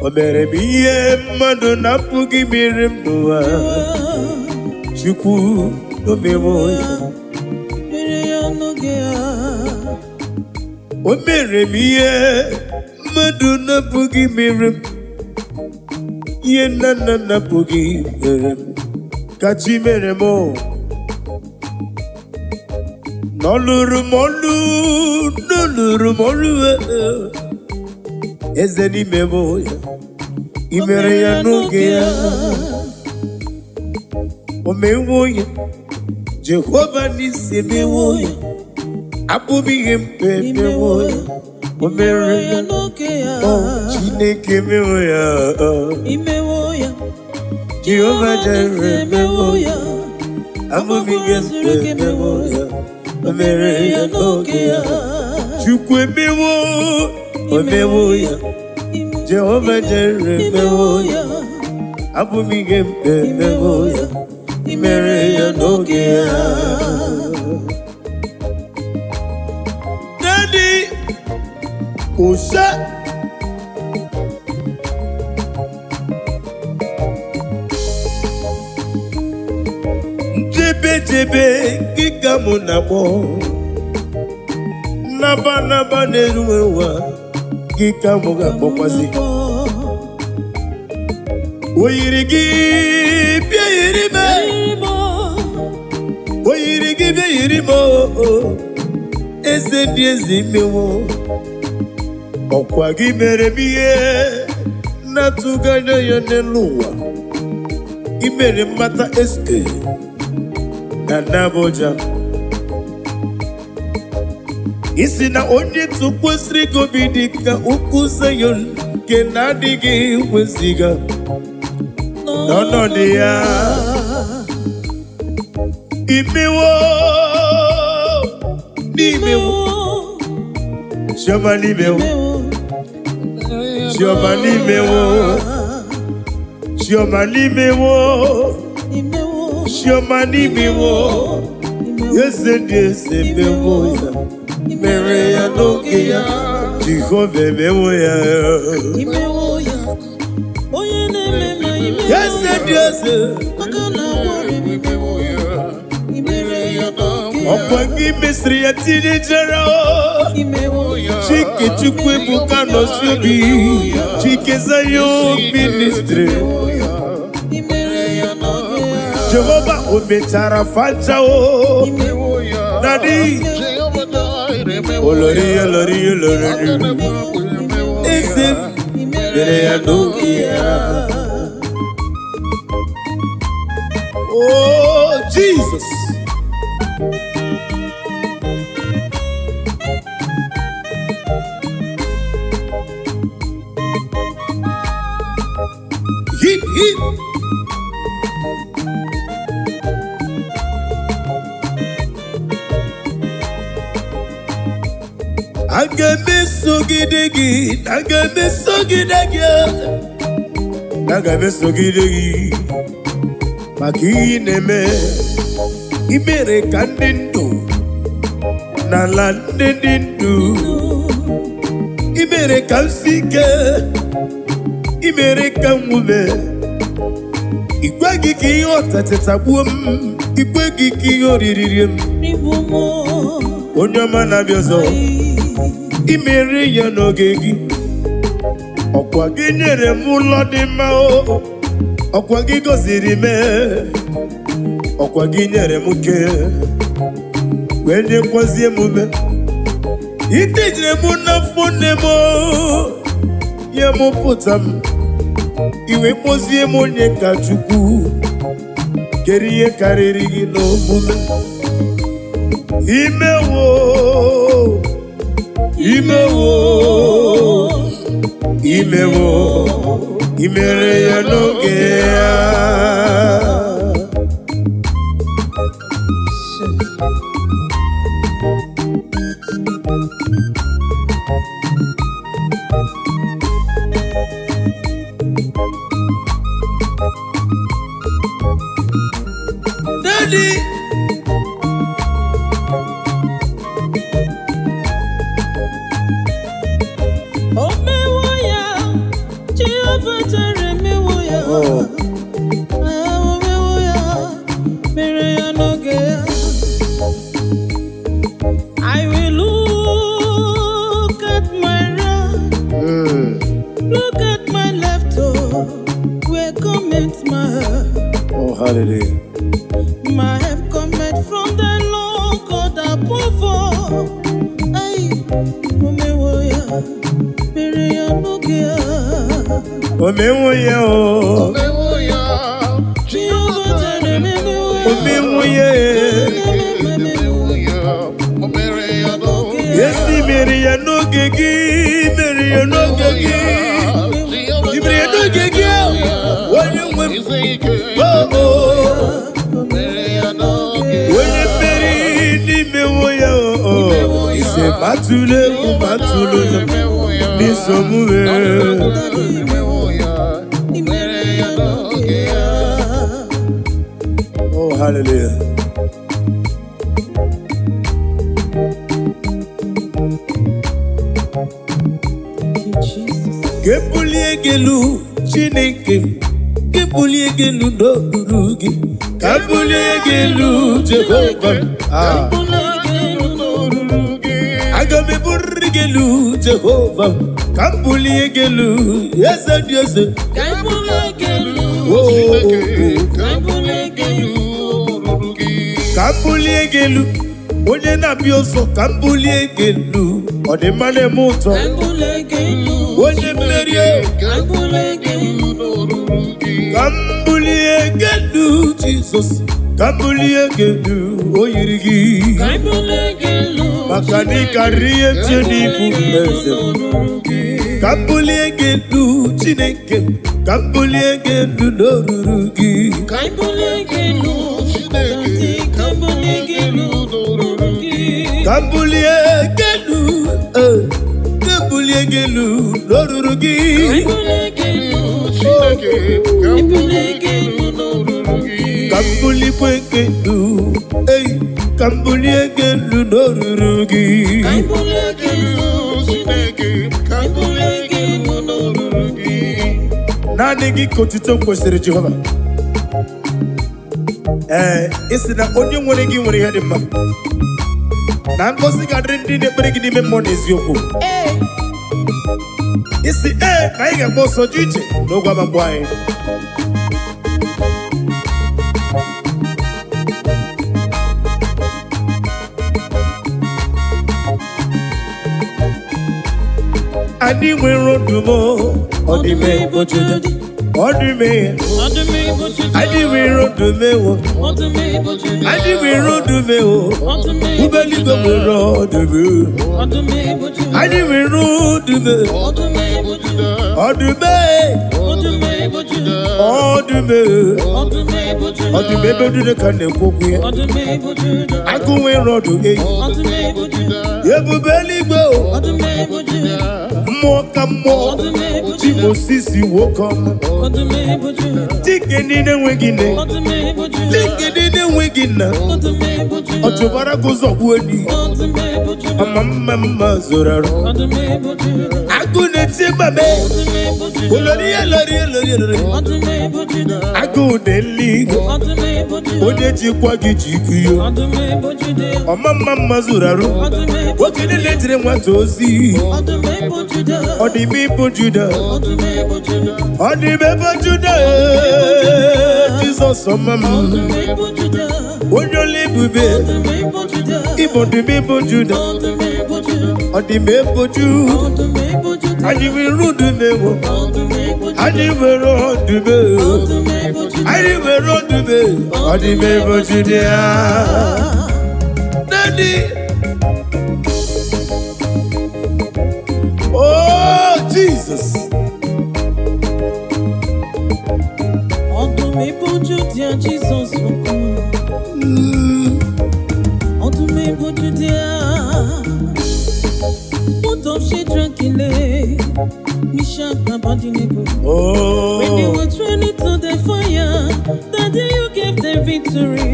O mere m ihe mmadụ na-apụghị mere m n'ụwa. Chukwu o mewo ya. O mere m ihe mmadụ na-apụghị mere m. Ihe nna nna na-apụghị mere m. Ka chi mere m. N'ọlụrụ m ọlụ, n'ọlụrụ m ọlụ. Eze n'ime m ya. I mere ya n'oge ya. O mewo ya. Jehova n'isi mewo ya. Abụghị ihe mpe mewo ya. O mere ya n'oge ya. Chineke mewo ya. Imewo ya. Jehova Jire mewo ya. Abụghị ihe mpe mewo ya. O mere ya n'oge ya. Chukwu emewo. O mewo ya. Jehova Jire mewo ya. Abụghị ihe mpe mewo ya. I mere ya n'oge ya. Daddy Osha Jebe jebe kika mụ na-akpọ. Naba naba n'eruwe ụwa kika mụ ga-akpọkwazị. O yiri gị bịa yiri m. O yiri gị bịa yiri m. Eze ndị eze imewo. Ọkwa gị mere m ihe na-atụghị anya ya n'elu ụwa. I mere mmata eske na N'Abuja. Isi na onye tụkwasịrị gị obi dị ka ukwu Zion nke na-adịghị weziga n'ọnọdụ ya. Imewo n'imewo. Chioma n'imewo. Chioma n'imewo. Chioma n'imewo. Chioma n'imewo. Eze ndị eze mewo ya. Mere ya n'oge ya. Jehova emewo ya. Imewo ya. Onye na-eme ma imewo ya. Eze ndị eze. Maka na imewo ya. Imere ya n'oge ya. Ọkwa gị mesịrị ya tinyejere. Imewo ya. Chike Chukwu Ebuka n'Osubi. Chike Zion Ministry. Imere ya n'oge ya. Jehova o mechara facha o. Imewo ya. Daddy. Olori olori olori. Eze mere ya n'oge ya. Oh Jesus. Hip hip. Aga mesogide gị, aga mesogide gị, aga mesogide gị. Maka ihe na-eme, I mere ka ndị ndụ n'ala ndị dị ndụ. I mere ka m sie ike, I mere ka m ume. I kweghị ka ihe ọtata gbuo m, I kweghị ka ihe oriri m. Onye ọma na-abịa ọzọ. I mere ya n'oge gị. Ọkwa gị nyere m ụlọ dị mma. Ọkwa gị gọziri m. Ọkwa gị nyere m ike. Wee nyekwazie m ume. Itejire m n'afọ nne m. Ya m pụta m. Iwe kpozie m onye ka Chukwu. Kere ihe karịrị gị n'omume. Imewo. Imewo. Imewo. I mere ya n'oge ya. Daddy. I will look at my right, look at my left, where cometh my help. Oh, hallelujah. My help cometh from the Lord God above all. Ay, omewoya, mereya nogia. Omewoya, Omewoya, Jehovah Jireh, Omewoya, Yesi mereya nogegi, mereya nogegi. Mereya nogegi. When you went, oh, when you buried me, mewoya, oh, se matule, matule, ni somue. Oh, hallelujah. Kebuliegelu Chineke, Kebuliegelu Dorugi, Kebuliegelu Jehovah. Agame burigelu Jehovah, Kebuliegelu, yes and yes. Kebuliegelu, onye na-abịa Kebuliegelu, ọ dị mmanụ eme ụtọ. Onye mmeri Kebuliegelu Jesus, Kebuliegelu oyiri gị maka na ịkarị ihe nche n'ibu eze. Kebuliegelu Chineke, Kebuliegelu n'oruru gị. Kebuliegelu Kebuliegelu n'oruru gị. Kebuliegelu, ey, Kebuliegelu n'oruru gị. Naanị gị ka otuto kwesịrị Jehova. Isi na onye nwere gị nwere ihe dị mma. Na ngozi ga-adịrị ndị na-ekpere gị n'ime mmụọ na eziokwu. Isi na anyị ga-agba ọsọ dị iche n'ogwe amagbo anyị. Anyị nwere odumo ọdịme bojude ọdịme anyị nwere odumewo anyị nwere odumewo ubeligwe nwere ọdụme anyị nwere odume ọdụme ọdụme bojude ka na-ekwu okwu ya agụ nwere ọdụ eyi ebube eluigwe mmụọ ka mmụọ ji osisi nwoke ọma dike niile enweghị nne dike niile enweghị nna ọ chụbara gị ụzọ gbuo enyi ama mma zoro arụ agụ na-eti mame olori agụ na-eluigwe onye jikwa gị ji ikuyo ọma mma zoro arụ nwoke niile jiri nwata ozi ọdịbe bụ Juda ọdịbe bụ Juda Jizọs ọma m onye ọla ebube ịbụ ọdịbe bụ Juda ọdịbe bụ Juda anyị nwere ọdụmewo anyị nwere ọdụme anyị nwere ọdụme ọdịbe bụ Juda Daddy. Oh, Jesus. Ọdún mi bójú díẹ̀ Jesus okun. Ọdún mi bójú díẹ̀. What of she drank ile? Misha Babadinebo. Oh. When they were training to the fire, Daddy, you gave them victory.